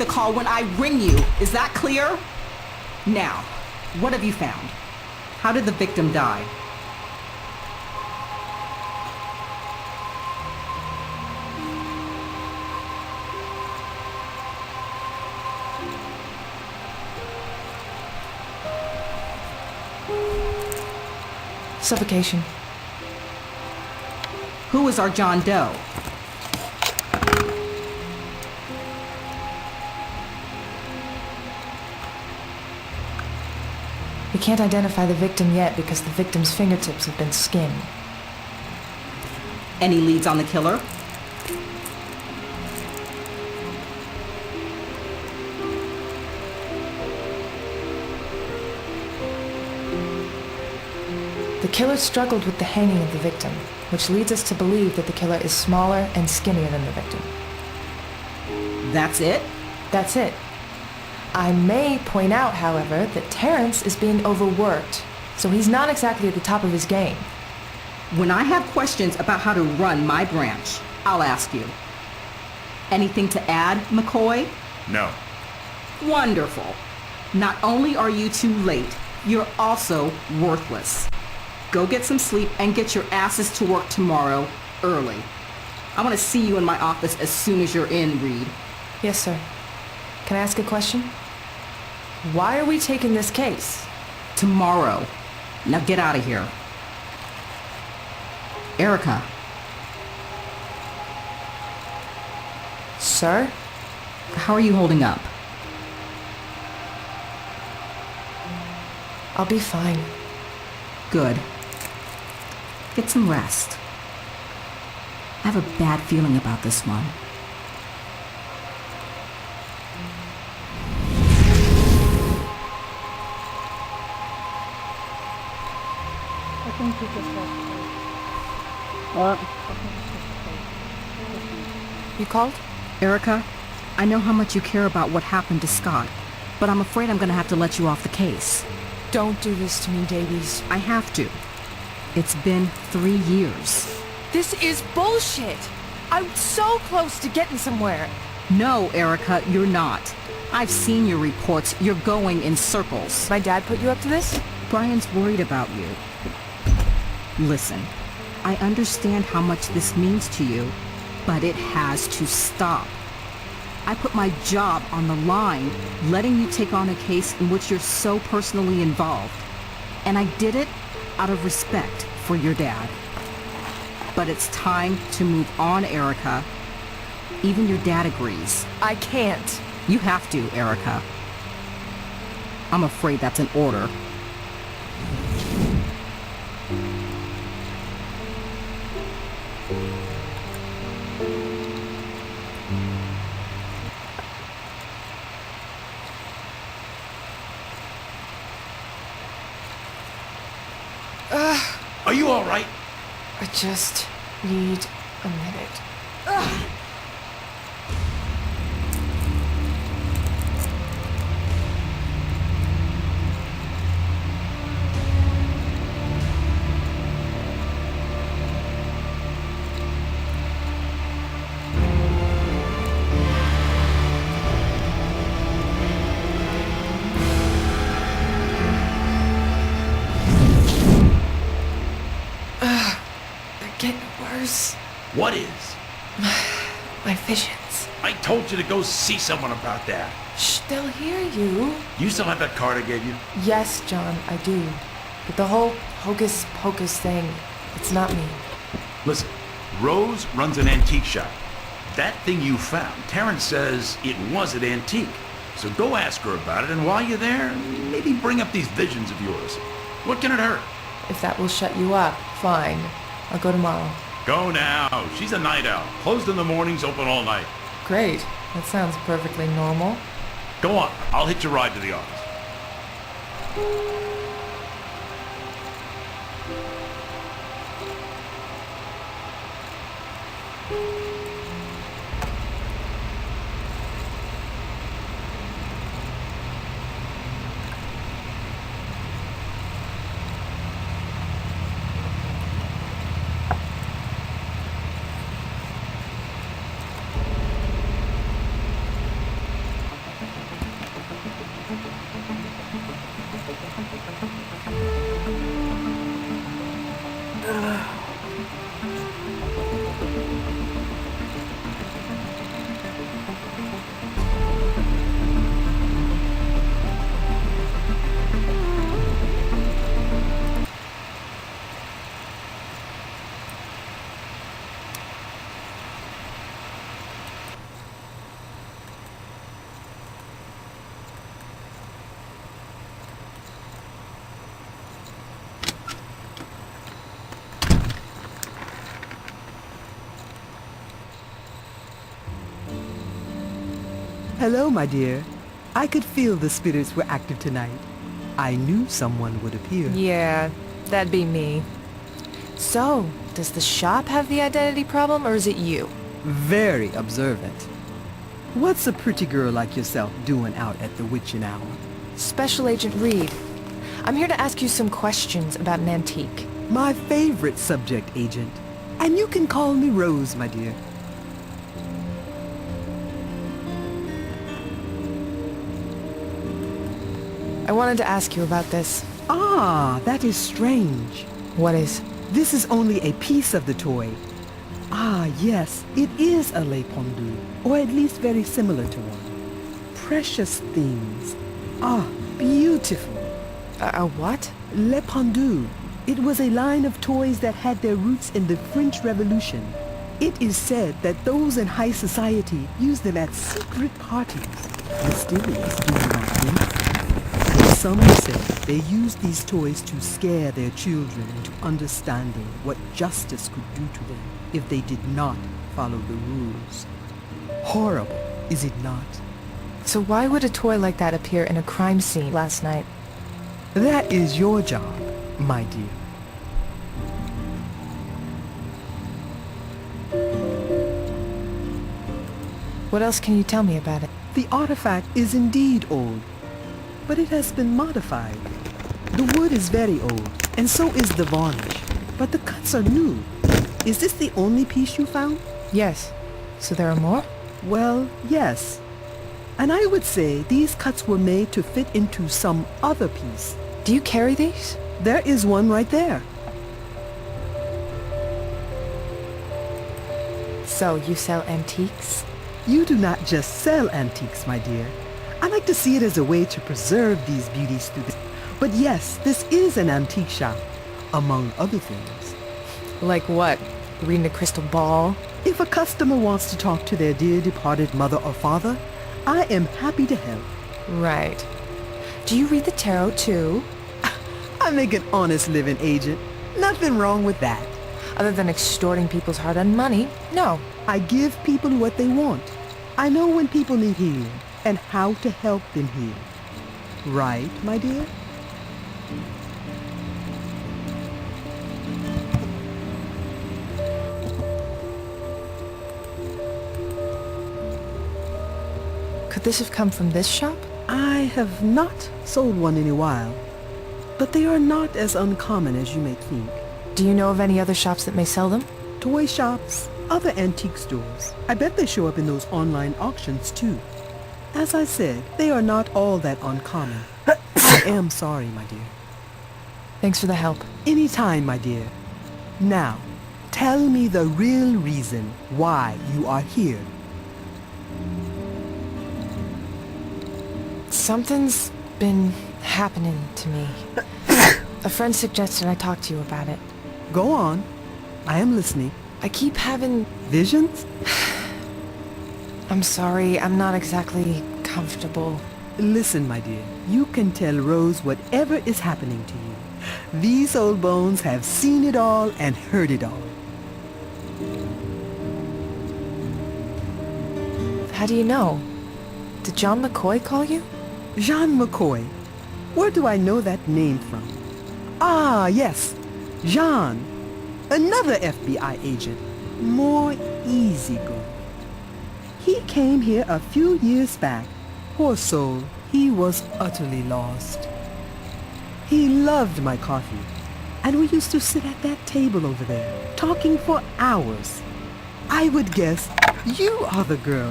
the call when I ring you. Is that clear? Now, what have you found? How did the victim die? Suffocation. Who is our John Doe? We can't identify the victim yet because the victim's fingertips have been skinned. Any leads on the killer? The killer struggled with the hanging of the victim, which leads us to believe that the killer is smaller and skinnier than the victim. That's it? That's it. I may point out, however, that Terrence is being overworked, so he's not exactly at the top of his game. When I have questions about how to run my branch, I'll ask you. Anything to add, McCoy? No. Wonderful. Not only are you too late, you're also worthless. Go get some sleep and get your asses to work tomorrow early. I want to see you in my office as soon as you're in, Reed. Yes, sir. Can I ask a question? Why are we taking this case? Tomorrow. Now get out of here. Erica. Sir? How are you holding up? I'll be fine. Good. Get some rest. I have a bad feeling about this one. I think you just have You called? Erica, I know how much you care about what happened to Scott, but I'm afraid I'm gonna have to let you off the case. Don't do this to me, Davies. I have to. It's been 3 years. This is bullshit! I'm so close to getting somewhere. No, Erica, you're not. I've seen your reports. You're going in circles. My dad put you up to this? Brian's worried about you. Listen, I understand how much this means to you, but it has to stop. I put my job on the line, letting you take on a case in which you're so personally involved. And I did it out of respect for your dad. But it's time to move on, Erica. Even your dad agrees. I can't. You have to, Erica. I'm afraid that's an order. Are you all right? I just need a minute. They're getting worse. What is? My visions. I told you to go see someone about that. Shh, they'll hear you. You still have that card I gave you? Yes, John, I do. But the whole hocus pocus thing, it's not me. Listen, Rose runs an antique shop. That thing you found, Terrence says it was an antique. So go ask her about it, and while you're there, maybe bring up these visions of yours. What can it hurt? If that will shut you up, fine. I'll go tomorrow. Go now. She's a night owl. Closed in the mornings, open all night. Great. That sounds perfectly normal. Go on. I'll hitch a ride to the office. Hello, my dear. I could feel the spirits were active tonight. I knew someone would appear. Yeah, that'd be me. So, does the shop have the identity problem, or is it you? Very observant. What's a pretty girl like yourself doing out at the witching hour? Special Agent Reed. I'm here to ask you some questions about an antique. My favorite subject, Agent. And you can call me Rose, my dear. I wanted to ask you about this. Ah, that is strange. What is? This is only a piece of the toy. Ah, yes, it is a le pendu, or at least very similar to one. Precious things. Ah, beautiful. A what? Le pendu. It was a line of toys that had their roots in the French Revolution. It is said that those in high society used them at secret parties. Mysterious, do you not think? Some say they used these toys to scare their children into understanding what justice could do to them if they did not follow the rules. Horrible, is it not? So why would a toy like that appear in a crime scene last night? That is your job, my dear. What else can you tell me about it? The artifact is indeed old, but it has been modified. The wood is very old, and so is the varnish, but the cuts are new. Is this the only piece you found? Yes. So there are more? Well, yes. And I would say these cuts were made to fit into some other piece. Do you carry these? There is one right there. So you sell antiques? You do not just sell antiques, my dear. I like to see it as a way to preserve these beauties through the... But yes, this is an antique shop, among other things. Like what? Reading a crystal ball? If a customer wants to talk to their dear departed mother or father, I am happy to help. Right. Do you read the tarot too? I make an honest living, Agent. Nothing wrong with that. Other than extorting people's hard-earned money? No. I give people what they want. I know when people need healing and how to help them heal. Right, my dear? Could this have come from this shop? I have not sold one in a while, but they are not as uncommon as you may think. Do you know of any other shops that may sell them? Toy shops, other antique stores. I bet they show up in those online auctions too. As I said, they are not all that uncommon. I am sorry, my dear. Thanks for the help. Anytime, my dear. Now, tell me the real reason why you are here. Something's been happening to me. A friend suggested I talk to you about it. Go on. I am listening. I keep having... Visions? I'm sorry, I'm not exactly comfortable. Listen, my dear. You can tell Rose whatever is happening to you. These old bones have seen it all and heard it all. How do you know? Did John McCoy call you? Jean McCoy. Where do I know that name from? Ah, yes. Jean. Another FBI agent. More easygoing. He came here a few years back. Poor soul, he was utterly lost. He loved my coffee, and we used to sit at that table over there, talking for hours. I would guess you are the girl